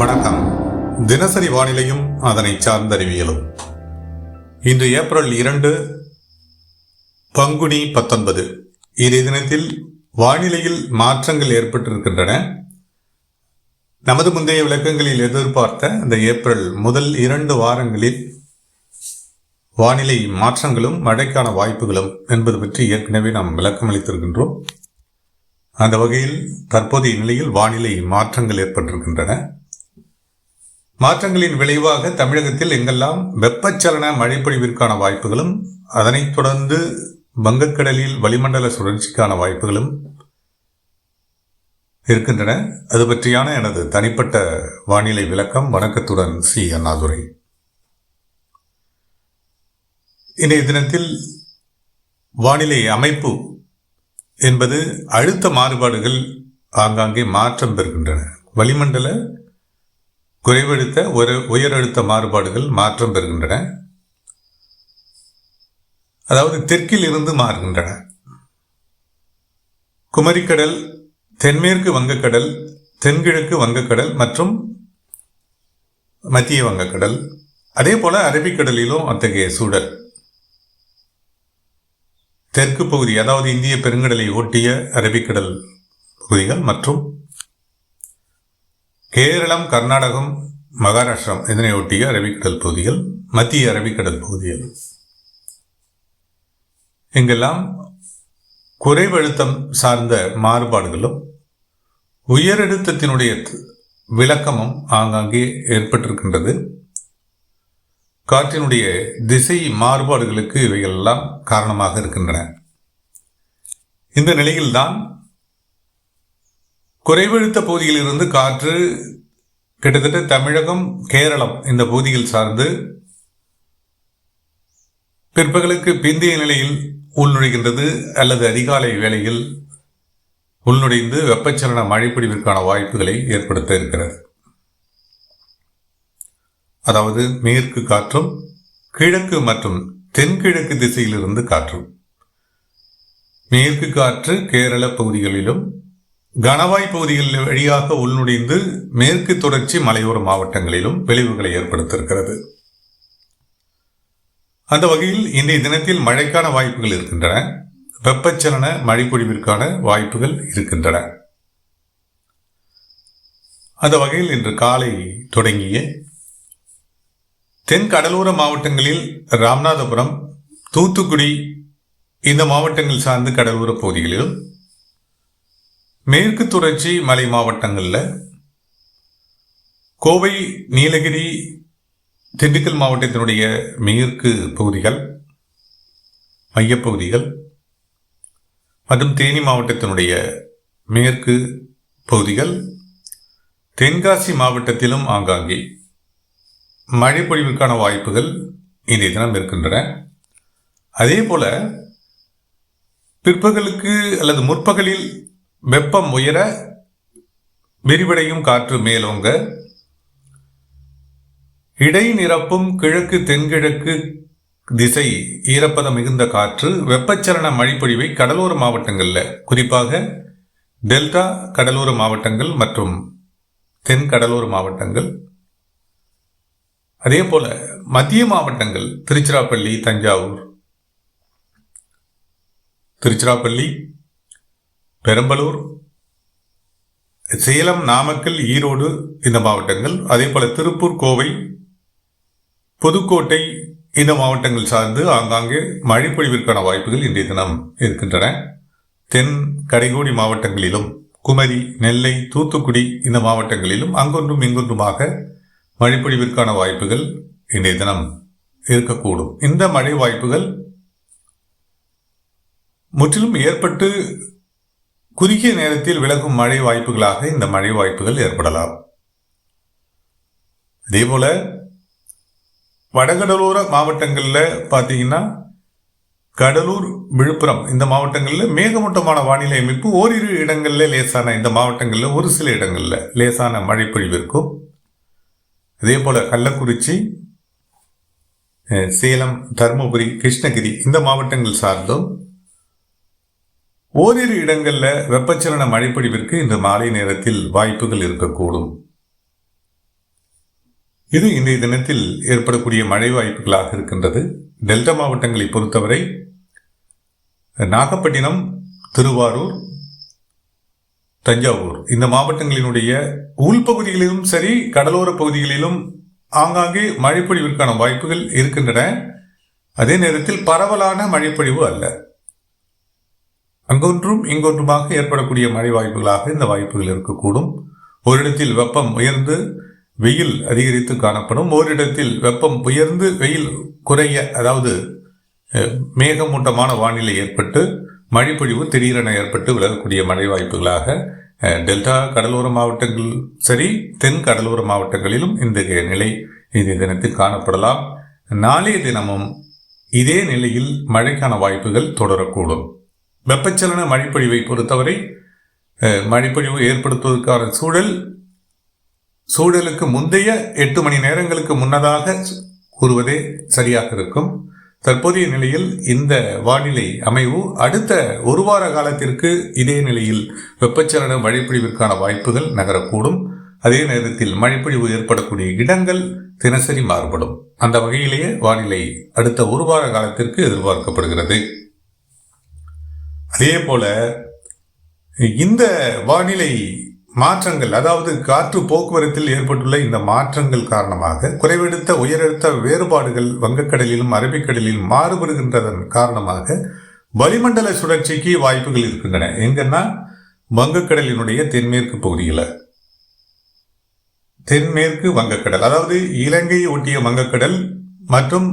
வணக்கம். தினசரி வானிலையும் அதனை சார்ந்த அறிவியலும். இன்று ஏப்ரல் 2 பங்குனி 19. இன்றைய தினத்தில் வானிலையில் மாற்றங்கள் ஏற்பட்டிருக்கின்றன. நமது முந்தைய விளக்கங்களில் எதிர்பார்த்த இந்த ஏப்ரல் முதல் 2 வாரங்களில் வானிலை மாற்றங்களும் மழைக்கான வாய்ப்புகளும் என்பது பற்றி ஏற்கனவே நாம் விளக்கம் அளித்திருக்கின்றோம். அந்த வகையில் தற்போதைய நிலையில் வானிலை மாற்றங்கள் ஏற்பட்டிருக்கின்றன. மாற்றங்களின் விளைவாக தமிழகத்தில் எங்கெல்லாம் வெப்பச்சலன மழைப்பொழிவிற்கான வாய்ப்புகளும் அதனைத் தொடர்ந்து வங்கக்கடலில் வளிமண்டல சுழற்சிக்கான வாய்ப்புகளும் இருக்கின்றன. அது பற்றியான எனது தனிப்பட்ட வானிலை விளக்கம். வணக்கத்துடன் சி. அண்ணாதுரை. இன்றைய தினத்தில் வானிலை அமைப்பு என்பது அழுத்த மாறுபாடுகள் ஆங்காங்கே மாற்றம் பெறுகின்றன. வளிமண்டல குறைவழுத்த உயர் அழுத்த மாறுபாடுகள் மாற்றம் பெறுகின்றன. அதாவது தெற்கில் இருந்து மாறுகின்றன. குமரிக்கடல், தென்மேற்கு வங்கக்கடல், தென்கிழக்கு வங்கக்கடல் மற்றும் மத்திய வங்கக்கடல், அதே போல அரபிக்கடலிலும் அத்தகைய சூழல். தெற்கு பகுதி, அதாவது இந்திய பெருங்கடலை ஒட்டிய அரபிக்கடல் பகுதிகள் மற்றும் கேரளம், கர்நாடகம், மகாராஷ்டிரம் இதனை ஒட்டிய அரபிக்கடல் பகுதிகள், மத்திய அரபிக்கடல் பகுதிகள், இங்கெல்லாம் குறைவழுத்தம் சார்ந்த மாறுபாடுகளும் உயரழுத்தத்தினுடைய விளக்கமும் ஆங்காங்கே ஏற்பட்டிருக்கின்றது. காற்றினுடைய திசை மாறுபாடுகளுக்கு இவைகளெல்லாம் காரணமாக இருக்கின்றன. இந்த நிலையில்தான் குறைவழுத்த பகுதியில் இருந்து காற்று கிட்டத்தட்ட தமிழகம், கேரளம் இந்த பகுதியில் சார்ந்து பிற்பகலுக்கு பிந்தைய நிலையில் உள்நுழைகின்றது அல்லது அதிகாலை வேளையில் உள்நுழைந்து வெப்பச்சலன மழைப்பொழிவிற்கான வாய்ப்புகளை ஏற்படுத்த இருக்கிறது. அதாவது மேற்கு காற்றும் கிழக்கு மற்றும் தென்கிழக்கு திசையிலிருந்து காற்றும். மேற்கு காற்று கேரள பகுதிகளிலும் கணவாய் பகுதிகளில் வழியாக உள்நுழைந்து மேற்கு தொடர்ச்சி மலையோர மாவட்டங்களிலும் விளைவுகளை ஏற்படுத்தியிருக்கிறது. அந்த வகையில் இன்றைய தினத்தில் மழைக்கான வாய்ப்புகள் இருக்கின்றன. வெப்பச்சலன மழைப்பொழிவிற்கான வாய்ப்புகள் இருக்கின்றன. அந்த வகையில் இன்று காலை தொடங்கிய தென் கடலோர மாவட்டங்களில் ராமநாதபுரம், தூத்துக்குடி இந்த மாவட்டங்கள் சார்ந்த கடலோர பகுதிகளிலும், மேற்கு தொடர்ச்சி மலை மாவட்டங்களில் கோவை, நீலகிரி, திண்டுக்கல் மாவட்டத்தினுடைய மேற்கு பகுதிகள், மையப்பகுதிகள் மற்றும் தேனி மாவட்டத்தினுடைய மேற்கு பகுதிகள், தென்காசி மாவட்டத்திலும் ஆங்காங்கே மழைப்பொழிவுக்கான வாய்ப்புகள் இன்றைய தினம் இருக்கின்றன. அதே போல பிற்பகலுக்கு அல்லது முற்பகலில் வெப்பம் உயர விரிவடையும் காற்று மேலோங்க இடைநிரப்பும் கிழக்கு தென்கிழக்கு திசை ஈரப்பதம் மிகுந்த காற்று வெப்பச்சலன மழைப்பொழிவை கடலோர மாவட்டங்களில், குறிப்பாக டெல்டா கடலோர மாவட்டங்கள் மற்றும் தென் கடலோர மாவட்டங்கள், அதே போல மத்திய மாவட்டங்கள் திருச்சிராப்பள்ளி, தஞ்சாவூர், திருச்சிராப்பள்ளி, பெரம்பலூர், சேலம், நாமக்கல், ஈரோடு இந்த மாவட்டங்கள், அதே போல திருப்பூர், கோவை, புதுக்கோட்டை இந்த மாவட்டங்கள் சார்ந்து ஆங்காங்கே மழைப்பொழிவிற்கான வாய்ப்புகள் இன்றைய தினம் இருக்கின்றன. தென் கடைகோடி மாவட்டங்களிலும், குமரி, நெல்லை, தூத்துக்குடி இந்த மாவட்டங்களிலும் அங்கொன்றும் இங்கொன்றுமாக மழைப்பொழிவிற்கான வாய்ப்புகள் இன்றைய தினம் இருக்கக்கூடும். இந்த மழை வாய்ப்புகள் முற்றிலும் ஏற்பட்டு குறுகிய நேரத்தில் விலகும் மழை வாய்ப்புகளாக இந்த மழை வாய்ப்புகள் ஏற்படலாம். அதே போல வடகடலோர மாவட்டங்களில் பார்த்தீங்கன்னா கடலூர், விழுப்புரம் இந்த மாவட்டங்களில் மேகமூட்டமான வானிலை அமைப்பு, ஓரிரு இடங்களில் லேசான, இந்த மாவட்டங்களில் ஒரு சில இடங்களில் லேசான மழைப்பொழிவு இருக்கும். அதே போல கள்ளக்குறிச்சி, சேலம், தருமபுரி, கிருஷ்ணகிரி இந்த மாவட்டங்கள் சார்ந்தும் ஓரிரு இடங்களில் வெப்பச்சலன மழைப்பொழிவிற்கு இன்று மாலை நேரத்தில் வாய்ப்புகள் இருக்கக்கூடும். இது இன்றைய தினத்தில் ஏற்படக்கூடிய மழை வாய்ப்புகளாக இருக்கின்றது. டெல்டா மாவட்டங்களை பொறுத்தவரை நாகப்பட்டினம், திருவாரூர், தஞ்சாவூர் இந்த மாவட்டங்களினுடைய உள்பகுதிகளிலும் சரி கடலோர பகுதிகளிலும் ஆங்காங்கே மழைப்பொழிவிற்கான வாய்ப்புகள் இருக்கின்றன. அதே நேரத்தில் பரவலான மழைப்பொழிவு அல்ல, அங்கொன்றும் இங்கொன்றுமாக ஏற்படக்கூடிய மழை வாய்ப்புகளாக இந்த வாய்ப்புகள் இருக்கக்கூடும். ஓரிடத்தில் வெப்பம் உயர்ந்து வெயில் அதிகரித்து காணப்படும், ஓரிடத்தில் வெப்பம் உயர்ந்து வெயில் குறைய, அதாவது மேகமூட்டமான வானிலை ஏற்பட்டு மழைப்பொழிவு திடீரென ஏற்பட்டு விலகக்கூடிய மழை வாய்ப்புகளாக டெல்டா கடலோர மாவட்டங்கள் சரி தென் கடலோர மாவட்டங்களிலும் இந்த நிலை இந்த தினத்தில் காணப்படலாம். நாளைய தினமும் இதே நிலையில் மழைக்கான வாய்ப்புகள் தொடரக்கூடும். வெப்பச்சலன மழைப்பொழிவை பொறுத்தவரை மழைப்பொழிவு ஏற்படுத்துவதற்கான சூழலுக்கு முந்தைய 8 மணி நேரங்களுக்கு முன்னதாக கூறுவதே சரியாக இருக்கும். தற்போதைய நிலையில் இந்த வானிலை அமைவு அடுத்த ஒரு வார காலத்திற்கு இதே நிலையில் வெப்பச்சலன மழைப்பொழிவிற்கான வாய்ப்புகள் நகரக்கூடும். அதே நேரத்தில் மழைப்பொழிவு ஏற்படக்கூடிய இடங்கள் தினசரி மாறுபடும். அந்த வகையிலேயே வானிலை அடுத்த ஒரு வார காலத்திற்கு எதிர்பார்க்கப்படுகிறது. அதே போல இந்த வானிலை மாற்றங்கள், அதாவது காற்று போக்குவரத்தில் ஏற்பட்டுள்ள இந்த மாற்றங்கள் காரணமாக குறைவெடுத்த உயரழுத்த வேறுபாடுகள் வங்கக்கடலிலும் அரபிக்கடலிலும் மாறுபடுகின்றதன் காரணமாக வளிமண்டல சுழற்சிக்கு வாய்ப்புகள் இருக்கின்றன. எங்கன்னா வங்கக்கடலினுடைய தென்மேற்கு பகுதியில், தென்மேற்கு வங்கக்கடல், அதாவது இலங்கையை ஒட்டிய வங்கக்கடல் மற்றும்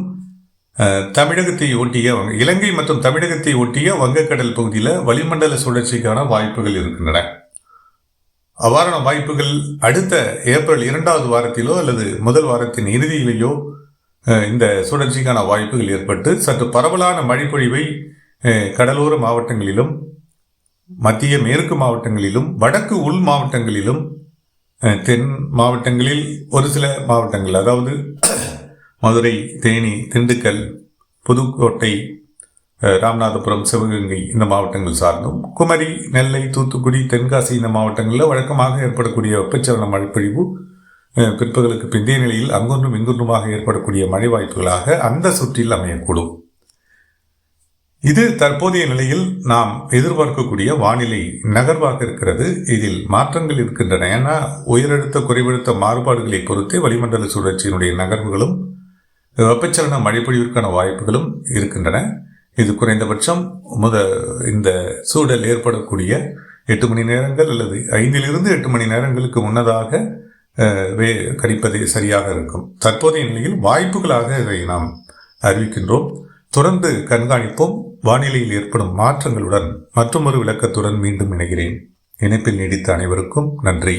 தமிழகத்தை ஒட்டிய இலங்கை மற்றும் தமிழகத்தை ஒட்டிய வங்கக்கடல் பகுதியில் வளிமண்டல சுழற்சிக்கான வாய்ப்புகள் இருக்கின்றன. அவ்வாறான வாய்ப்புகள் அடுத்த ஏப்ரல் 2வது வாரத்திலோ அல்லது முதல் வாரத்தின் இறுதியிலேயோ இந்த சுழற்சிக்கான வாய்ப்புகள் ஏற்பட்டு சற்று பரவலான மழைப்பொழிவை கடலோர மாவட்டங்களிலும் மத்திய மேற்கு மாவட்டங்களிலும் வடக்கு உள் மாவட்டங்களிலும் தென் மாவட்டங்களில் ஒரு சில மாவட்டங்கள், அதாவது மதுரை, தேனி, திண்டுக்கல், புதுக்கோட்டை, ராமநாதபுரம், சிவகங்கை இந்த மாவட்டங்கள் சார்ந்தும், குமரி, நெல்லை, தூத்துக்குடி, தென்காசி இந்த மாவட்டங்களில் வழக்கமாக ஏற்படக்கூடிய வெப்பச்சலன மழைப்பொழிவு பிற்பகலுக்கு பிந்தைய நிலையில் அங்கொன்றும் இங்கொன்றுமாக ஏற்படக்கூடிய மழை வாய்ப்புகளாக அந்த சுற்றில் அமையக்கூடும். இது தற்போதைய நிலையில் நாம் எதிர்பார்க்கக்கூடிய வானிலை நகர்வாக இருக்கிறது. இதில் மாற்றங்கள் இருக்கின்றன. ஏன்னா உயரழுத்த குறைவழுத்த மாறுபாடுகளை பொறுத்தே வளிமண்டல சுழற்சியினுடைய நகர்வுகளும் வெப்பச்சலன மழைப்பொழிவிற்கான வாய்ப்புகளும் இருக்கின்றன. இது குறைந்தபட்சம் இந்த சூழல் ஏற்படக்கூடிய 8 மணி நேரங்கள் அல்லது 5 to 8 மணி நேரங்களுக்கு முன்னதாக கணிப்பதே சரியாக இருக்கும். தற்போதைய நிலையில் வாய்ப்புகளாக இதை நாம் அறிவிக்கின்றோம். தொடர்ந்து கண்காணிப்போம். வானிலையில் ஏற்படும் மாற்றங்களுடன் மற்றொரு விளக்கத்துடன் மீண்டும் இணைகிறேன். இணைப்பில் நீடித்த அனைவருக்கும் நன்றி.